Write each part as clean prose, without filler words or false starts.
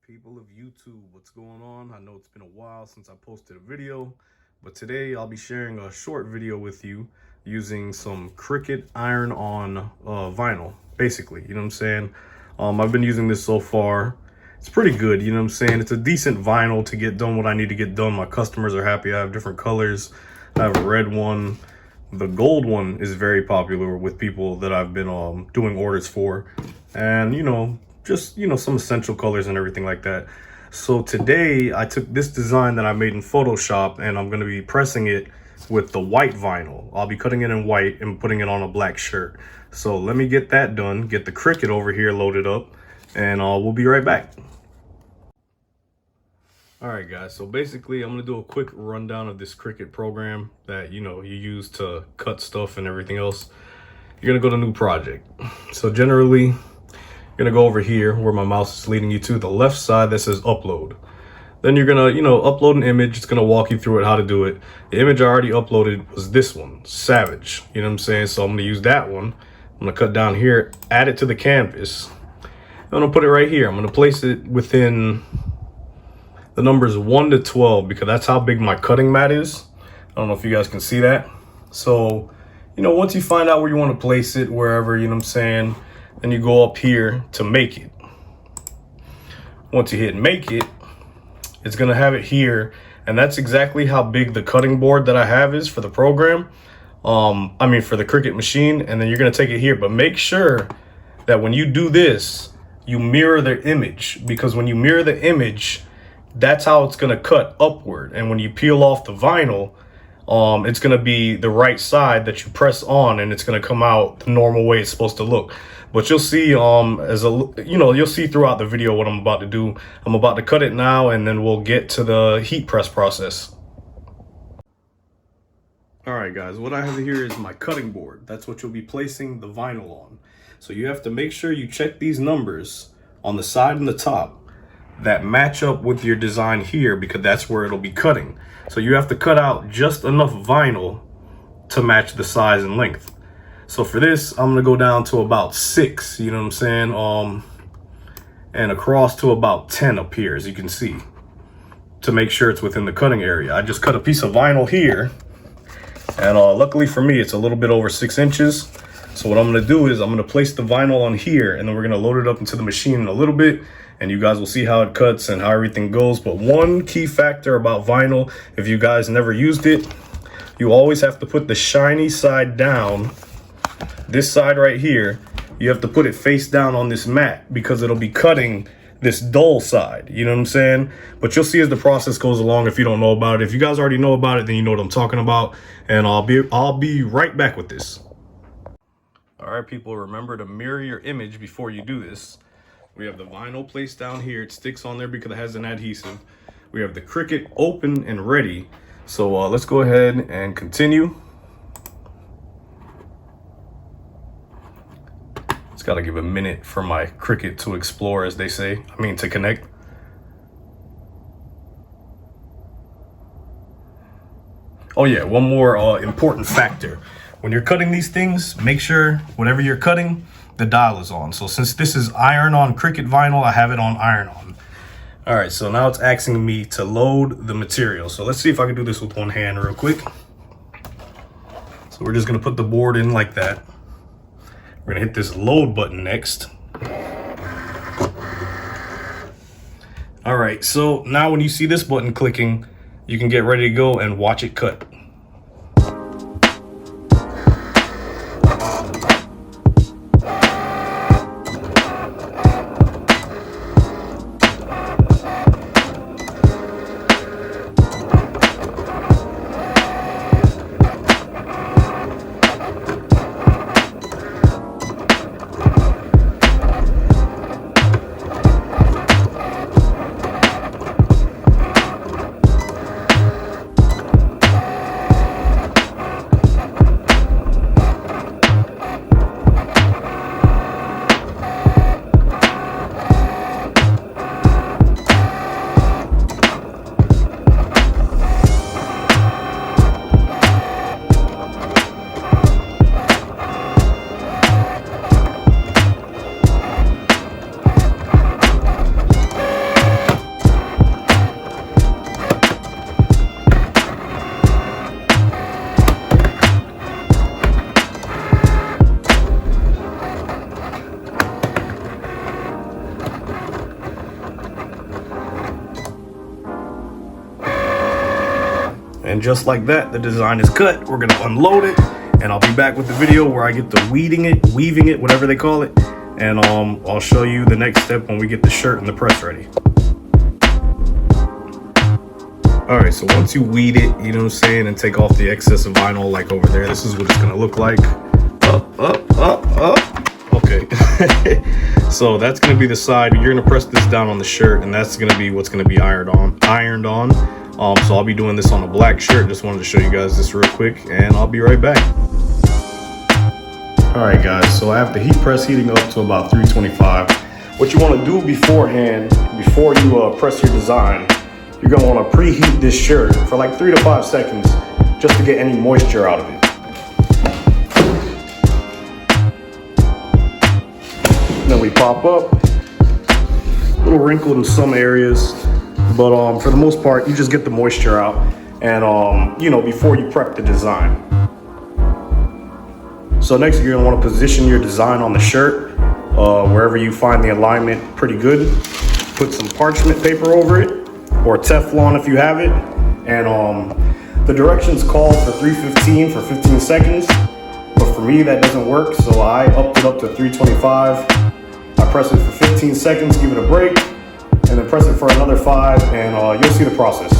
People of YouTube, what's going on? I know it's been a while since I posted a video, but today I'll be sharing a short video with you using some Cricut Iron on vinyl, basically, you know what I'm saying? I've been using this so far. It's pretty good, you know what I'm saying? It's a decent vinyl to get done what I need to get done. My customers are happy. I have different colors. I have a red one. The gold one is very popular with people that I've been doing orders for, and just some essential colors and everything like that. So today I took this design that I made in Photoshop and I'm going to be pressing it with the white vinyl. I'll be cutting it in white and putting it on a black shirt. So let me get that done, get the Cricut over here loaded up, and we'll be right back. All right guys, so basically I'm gonna do a quick rundown of this Cricut program that you use to cut stuff and everything else. You're gonna go to new project. So generally you're gonna go over here where my mouse is leading you to the left side that says upload. Then you're gonna upload an image. It's gonna walk you through it, how to do it. The image I already uploaded was this one, Savage, you know what I'm saying? So I'm gonna use that one. I'm gonna cut down here, add it to the canvas. I'm gonna put it right here. I'm gonna place it within the numbers 1 to 12 because that's how big my cutting mat is. I don't know if you guys can see that. So, once you find out where you want to place it, wherever, you know what I'm saying, then you go up here to make it. Once you hit make it, it's going to have it here. And that's exactly how big the cutting board that I have is for the program. For the Cricut machine. And then you're going to take it here. But make sure that when you do this, you mirror the image, because when you mirror the image, that's how it's going to cut upward. And when you peel off the vinyl, it's going to be the right side that you press on, and it's going to come out the normal way it's supposed to look. But you'll see you'll see throughout the video what I'm about to do. I'm about to cut it now, and then we'll get to the heat press process. All right guys, what I have here is my cutting board. That's what you'll be placing the vinyl on. So you have to make sure you check these numbers on the side and the top that match up with your design here, because that's where it'll be cutting. So you have to cut out just enough vinyl to match the size and length. So for this, I'm gonna go down to about 6, you know what I'm saying? And across to about 10 up here, as you can see, to make sure it's within the cutting area. I just cut a piece of vinyl here, and luckily for me, it's a little bit over 6 inches. So what I'm gonna do is I'm gonna place the vinyl on here, and then we're gonna load it up into the machine in a little bit, and you guys will see how it cuts and how everything goes. But one key factor about vinyl, if you guys never used it, you always have to put the shiny side down. This side right here, you have to put it face down on this mat, because it'll be cutting this dull side, you know what I'm saying? But you'll see as the process goes along if you don't know about it. If you guys already know about it, then you know what I'm talking about, and I'll be right back with this. All right, people, remember to mirror your image before you do this. We have the vinyl placed down here. It sticks on there because it has an adhesive. We have the Cricut open and ready. So let's go ahead and continue. It's got to give a minute for my Cricut to explore, as they say. To connect. Oh yeah, one more important factor. When you're cutting these things, make sure whatever you're cutting, the dial is on. So since this is iron on Cricut vinyl, I have it on iron on. All right, so now it's asking me to load the material. So let's see if I can do this with one hand real quick. So we're just gonna put the board in like that. We're gonna hit this load button next. All right, so now when you see this button clicking, you can get ready to go and watch it cut. And just like that, the design is cut. We're gonna unload it, and I'll be back with the video where I get to weaving it, whatever they call it. And I'll show you the next step when we get the shirt and the press ready. All right, so once you weed it, you know what I'm saying, and take off the excess of vinyl like over there, this is what it's gonna look like. Up. Okay. So that's gonna be the side. You're gonna press this down on the shirt, and that's gonna be what's gonna be ironed on. So I'll be doing this on a black shirt. Just wanted to show you guys this real quick, and I'll be right back. All right, guys, so I have the heat press heating up to about 325. What you wanna do beforehand, before you press your design, you're gonna wanna preheat this shirt for like 3 to 5 seconds just to get any moisture out of it. Then we pop up, a little wrinkled in some areas, but for the most part, you just get the moisture out, and you know, before you prep the design. So next, you're gonna want to position your design on the shirt, wherever you find the alignment pretty good. Put some parchment paper over it, or Teflon if you have it, and the directions call for 315 for 15 seconds, but for me that doesn't work, so I upped it up to 325. I press it for 15 seconds, give it a break, and then press it for another 5, and you'll see the process.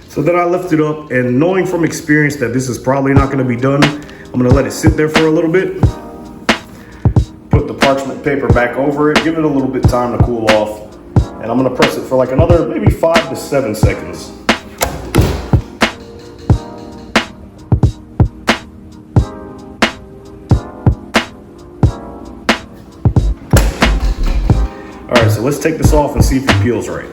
So then I lift it up, and knowing from experience that this is probably not going to be done, I'm going to let it sit there for a little bit. Put the parchment paper back over it, give it a little bit of time to cool off, and I'm going to press it for like another maybe 5 to 7 seconds. All right, so let's take this off and see if it peels right.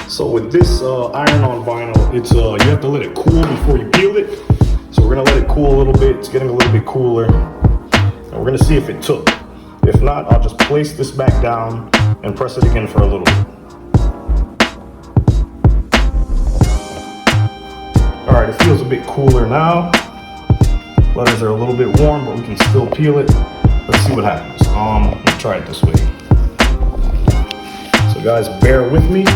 So with this iron-on vinyl, it's you have to let it cool before you peel it. So we're gonna let it cool a little bit. It's getting a little bit cooler, and we're gonna see if it took. If not, I'll just place this back down and press it again for a little bit. All right, it feels a bit cooler now. Letters are a little bit warm, but we can still peel it. Let's see what happens. Let's try it this way. So guys, bear with me.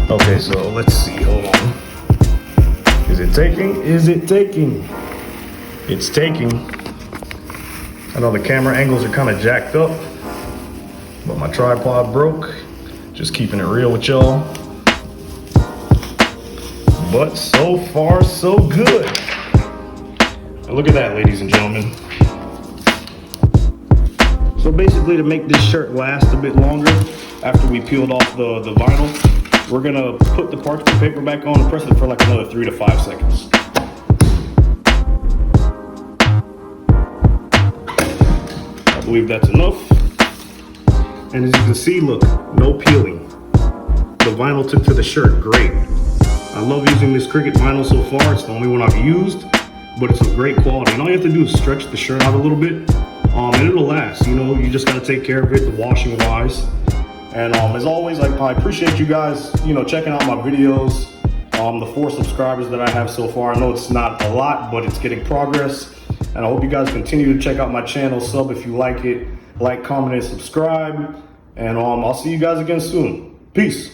Okay, so let's see, hold on. Is it taking? Is it taking? It's taking. I know the camera angles are kind of jacked up, but my tripod broke. Just keeping it real with y'all. But so far, so good. And look at that, ladies and gentlemen. So basically, to make this shirt last a bit longer, after we peeled off the vinyl, we're gonna put the parchment paper back on and press it for like another 3 to 5 seconds. I believe that's enough. And as you can see, look, no peeling. The vinyl took to the shirt, great. I love using this Cricut vinyl so far. It's the only one I've used, but it's of great quality. And all you have to do is stretch the shirt out a little bit, and it'll last. You know, you just gotta take care of it, the washing wise. And as always, I appreciate you guys, you know, checking out my videos. The 4 subscribers that I have so far, I know it's not a lot, but it's getting progress. And I hope you guys continue to check out my channel, sub if you like it, like, comment, and subscribe. And I'll see you guys again soon. Peace.